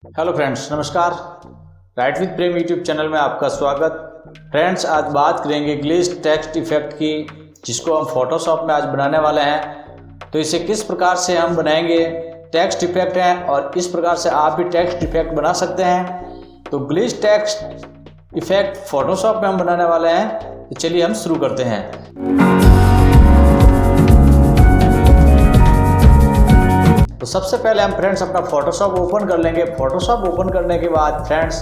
Hello friends, नमस्कार। Right with Prem YouTube channel में आपका स्वागत। फ्रेंड्स, आज बात करेंगे ग्लिच टेक्स्ट इफेक्ट की, जिसको हम फोटोशॉप में आज बनाने वाले हैं। तो इसे किस प्रकार से हम बनाएंगे, टेक्स्ट इफेक्ट है और इस प्रकार से आप भी टेक्स्ट इफेक्ट बना सकते हैं। तो ग्लिच टेक्स्ट इफेक्ट फोटोशॉप में हम बनाने वाले हैं। तो चलिए हम शुरू करते हैं। तो सबसे पहले हम फ्रेंड्स अपना फोटोशॉप ओपन कर लेंगे। फोटोशॉप ओपन करने के बाद फ्रेंड्स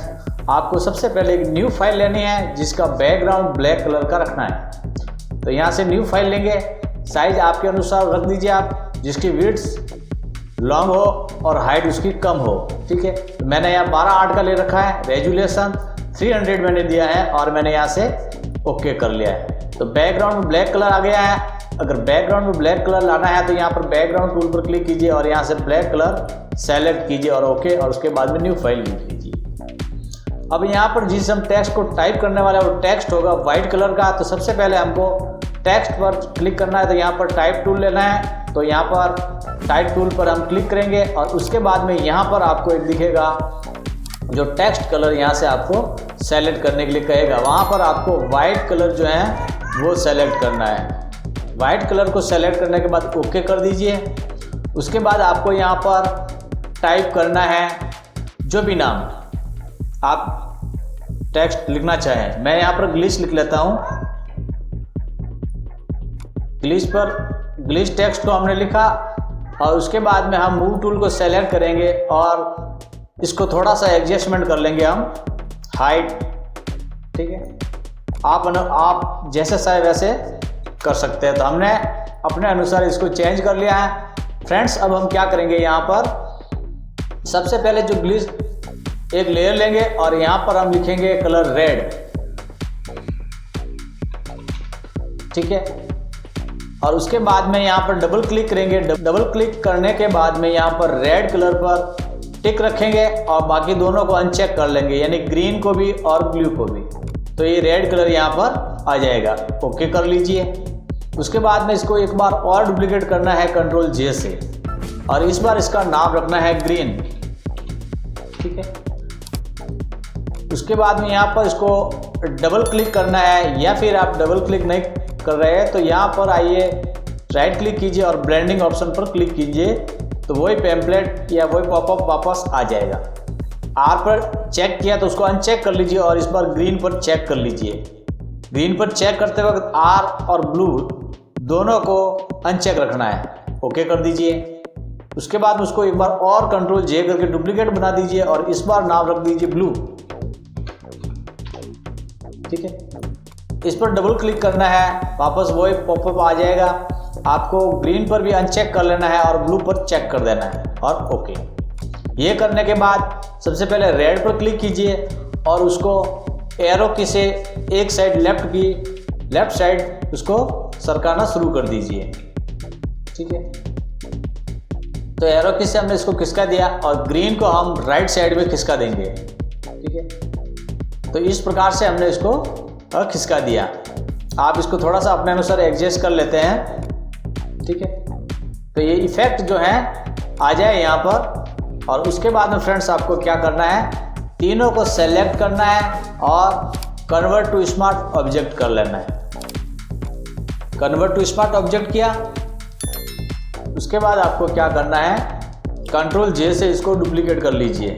आपको सबसे पहले एक न्यू फाइल लेनी है, जिसका बैकग्राउंड ब्लैक कलर का रखना है। तो यहाँ से न्यू फाइल लेंगे, साइज आपके अनुसार रख दीजिए आप, जिसकी विड्थ लॉन्ग हो और हाइट उसकी कम हो। ठीक है, तो मैंने यहाँ 12:8 का ले रखा है। रेजुलेशन 300 मैंने दिया है और मैंने यहाँ से ओके कर लिया है। तो बैकग्राउंड में ब्लैक कलर आ गया है। अगर बैकग्राउंड में ब्लैक कलर लाना है तो यहाँ पर बैकग्राउंड टूल पर क्लिक कीजिए और यहाँ से ब्लैक कलर सेलेक्ट कीजिए और ओके, और उसके बाद में न्यू फाइल लिख लीजिए। अब यहाँ पर जिस हम टेक्स्ट को टाइप करने वाले हैं वो टेक्स्ट होगा व्हाइट कलर का। तो सबसे पहले हमको टेक्स्ट पर क्लिक करना है, तो यहाँ पर टाइप टूल लेना है। तो यहाँ पर टाइप टूल पर हम क्लिक करेंगे और उसके बाद में यहाँ पर आपको एक दिखेगा जो टेक्स्ट कलर यहाँ से आपको सेलेक्ट करने के लिए कहेगा। वहाँ पर आपको व्हाइट कलर जो है वो सेलेक्ट करना है। वाइट कलर को सेलेक्ट करने के बाद ओके कर दीजिए। उसके बाद आपको यहाँ पर टाइप करना है जो भी नाम आप टेक्स्ट लिखना चाहें। मैं यहाँ पर ग्लिच लिख लेता हूँ। ग्लिच टेक्स्ट को हमने लिखा और उसके बाद में हम मूव टूल को सेलेक्ट करेंगे और इसको थोड़ा सा एडजस्टमेंट कर लेंगे हम, हाइट। ठीक है, आप जैसे चाहे वैसे कर सकते हैं। तो हमने अपने अनुसार इसको चेंज कर लिया है। फ्रेंड्स, अब हम क्या करेंगे, यहाँ पर सबसे पहले जो ग्लिच एक लेयर लेंगे और यहाँ पर हम लिखेंगे कलर रेड। ठीक है, और उसके बाद में यहाँ पर डबल क्लिक करेंगे। डबल क्लिक करने के बाद में यहाँ पर रेड कलर पर टिक रखेंगे और बाकी दोनों को अनचेक कर लेंगे, यानी ग्रीन को भी और ब्लू को भी। तो ये रेड कलर यहाँ पर आ जाएगा। ओके कर लीजिए। उसके बाद में इसको एक बार और डुप्लीकेट करना है कंट्रोल जे से, और इस बार इसका नाम रखना है ग्रीन। ठीक है, उसके बाद में यहाँ पर इसको डबल क्लिक करना है, या फिर आप डबल क्लिक नहीं कर रहे हैं तो यहाँ पर आइए, राइट क्लिक कीजिए और ब्लेंडिंग ऑप्शन पर क्लिक कीजिए। तो वही पैम्पलेट या वही पॉपअप वापस आ जाएगा। आर पर चेक किया तो उसको अनचेक कर लीजिए और इस बार ग्रीन पर चेक कर लीजिए। ग्रीन पर चेक करते वक्त आर और ब्लू दोनों को अनचेक रखना है। ओके कर दीजिए। उसके बाद उसको एक बार और कंट्रोल जे करके डुप्लीकेट बना दीजिए और इस बार नाम रख दीजिए ब्लू। ठीक है, इस पर डबल क्लिक करना है, वापस वही पॉपअप आ जाएगा। आपको ग्रीन पर भी अनचेक कर लेना है और ब्लू पर चेक कर देना है और ओके। ये करने के बाद सबसे पहले रेड पर क्लिक कीजिए और उसको एरो की से एक साइड लेफ्ट साइड उसको सरकाना शुरू कर दीजिए। ठीक है, तो एरो की से हमने इसको खिसका दिया और ग्रीन को हम राइट साइड में खिसका देंगे। ठीक है, तो इस प्रकार से हमने इसको खिसका दिया। आप इसको थोड़ा सा अपने अनुसार एडजस्ट कर लेते हैं। ठीक है, तो ये इफेक्ट जो है आ जाए यहाँ पर। और उसके बाद में फ्रेंड्स आपको क्या करना है, तीनों को सेलेक्ट करना है और कन्वर्ट टू स्मार्ट ऑब्जेक्ट कर लेना है। कन्वर्ट टू स्मार्ट ऑब्जेक्ट किया, उसके बाद आपको क्या करना है, कंट्रोल जे से इसको डुप्लीकेट कर लीजिए।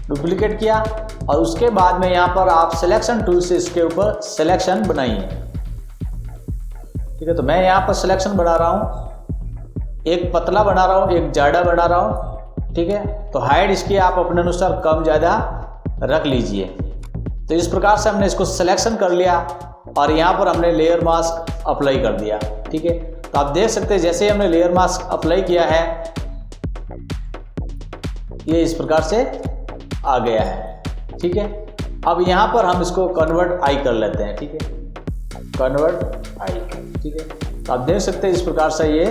डुप्लीकेट किया और उसके बाद में यहाँ पर आप सिलेक्शन टूल से इसके ऊपर सिलेक्शन बनाइए। ठीक है, तो मैं यहाँ पर सिलेक्शन बना रहा हूँ, एक पतला बना रहा हूँ, एक जाड़ा बना रहा हूँ। ठीक है, तो हाइट इसकी आप अपने अनुसार कम ज़्यादा रख लीजिए। तो इस प्रकार से हमने इसको सिलेक्शन कर लिया और यहाँ पर हमने लेयर मास्क अप्लाई कर दिया। ठीक है, तो आप देख सकते हैं जैसे ही हमने लेयर मास्क अप्लाई किया है ये इस प्रकार से आ गया है। ठीक है, अब यहाँ पर हम इसको कन्वर्ट आई कर लेते हैं। ठीक है, कन्वर्ट आई। ठीक है, तो आप देख सकते हैं इस प्रकार से ये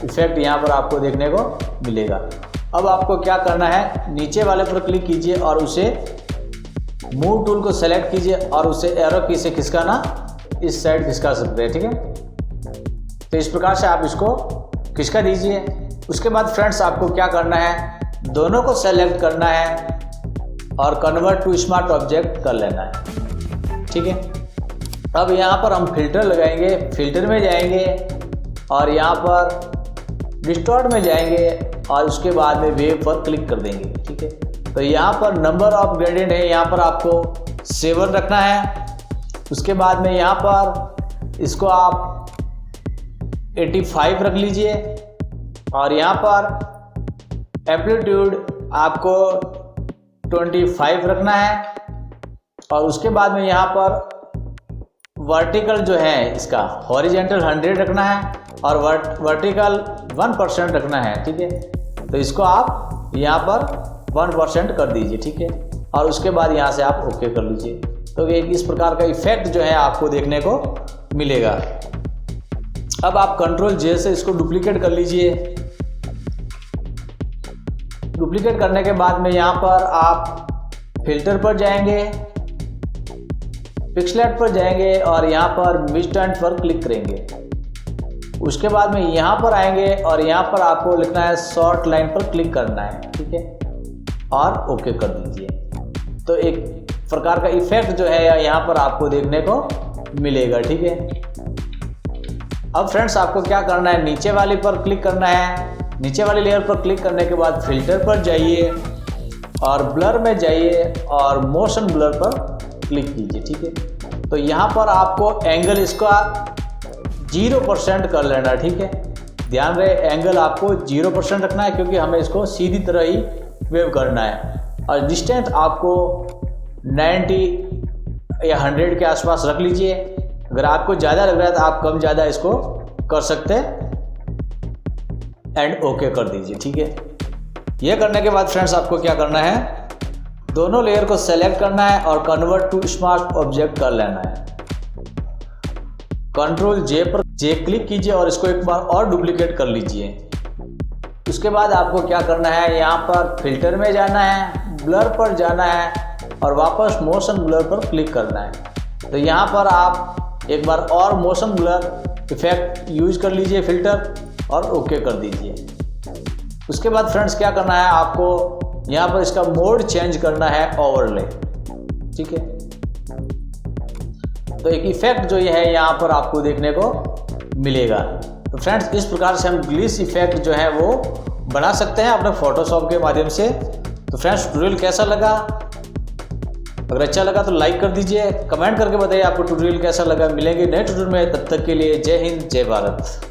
इफेक्ट यहाँ पर आपको देखने को मिलेगा। अब आपको क्या करना है, नीचे वाले पर क्लिक कीजिए और उसे मूव टूल को सेलेक्ट कीजिए और उसे एरो की से खिसकाना इस साइड खिसका सकते हैं। ठीक है, तो इस प्रकार से आप इसको खिसका दीजिए। उसके बाद फ्रेंड्स आपको क्या करना है, दोनों को सेलेक्ट करना है और कन्वर्ट टू स्मार्ट ऑब्जेक्ट कर लेना है। ठीक है, अब यहाँ पर हम फिल्टर लगाएंगे, फिल्टर में जाएंगे और यहाँ पर डिस्टॉर्ट में जाएंगे और उसके बाद में वेव पर क्लिक कर देंगे। ठीक है, तो यहाँ पर नंबर ऑफ ग्रेडियंट है, यहाँ पर आपको 7 रखना है। उसके बाद में यहाँ पर इसको आप 85 रख लीजिए और यहाँ पर एम्पलीट्यूड आपको 25 रखना है और उसके बाद में यहाँ पर वर्टिकल जो है इसका हॉरिजेंटल 100 रखना है और वर्टिकल 1% रखना है। ठीक है, तो इसको आप यहाँ पर 1% कर दीजिए। ठीक है, और उसके बाद यहाँ से आप ओके कर लीजिए। तो एक इस प्रकार का इफेक्ट जो है आपको देखने को मिलेगा। अब आप कंट्रोल जे से इसको डुप्लीकेट कर लीजिए। डुप्लीकेट करने के बाद में यहाँ पर आप फिल्टर पर जाएंगे, पिक्सलेट पर जाएंगे और यहाँ पर मिडस्टैंड पर क्लिक करेंगे। उसके बाद में यहाँ पर आएंगे और यहाँ पर आपको लिखना है शॉर्ट लाइन पर क्लिक करना है। ठीक है, और ओके कर दीजिए। तो एक प्रकार का इफेक्ट जो है यहाँ पर आपको देखने को मिलेगा। ठीक है, अब फ्रेंड्स आपको क्या करना है, नीचे वाली पर क्लिक करना है। नीचे वाली लेयर पर क्लिक करने के बाद फिल्टर पर जाइए और ब्लर में जाइए और मोशन ब्लर पर क्लिक कीजिए। ठीक है, तो यहाँ पर आपको एंगल इसका 0% कर लेना। ठीक है, ध्यान रहे एंगल आपको 0% रखना है क्योंकि हमें इसको सीधी तरह ही वेव करना है। और डिस्टेंस आपको 90 या 100 के आसपास रख लीजिए। अगर आपको ज़्यादा लग रहा है तो आप कम ज़्यादा इसको कर सकते हैं एंड ओके कर दीजिए। ठीक है, यह करने के बाद फ्रेंड्स आपको क्या करना है, दोनों लेयर को सेलेक्ट करना है और कन्वर्ट टू स्मार्ट ऑब्जेक्ट कर लेना है। कंट्रोल जे पर क्लिक कीजिए और इसको एक बार और डुप्लीकेट कर लीजिए। उसके बाद आपको क्या करना है, यहाँ पर फिल्टर में जाना है, ब्लर पर जाना है और वापस मोशन ब्लर पर क्लिक करना है। तो यहाँ पर आप एक बार और मोशन ब्लर इफेक्ट यूज कर लीजिए फिल्टर और ओके कर दीजिए। उसके बाद फ्रेंड्स क्या करना है, आपको यहाँ पर इसका मोड चेंज करना है ओवरले। ठीक है, तो एक इफेक्ट जो ये है यहाँ पर आपको देखने को मिलेगा। तो फ्रेंड्स इस प्रकार से हम ग्लिच इफेक्ट जो है वो बना सकते हैं अपने फोटोशॉप के माध्यम से। तो फ्रेंड्स ट्यूटोरियल कैसा लगा, अगर अच्छा लगा तो लाइक कर दीजिए, कमेंट करके बताइए आपको ट्यूटोरियल कैसा लगा। मिलेंगे नए ट्यूटोरियल में, तब तक के लिए जय हिंद जय भारत।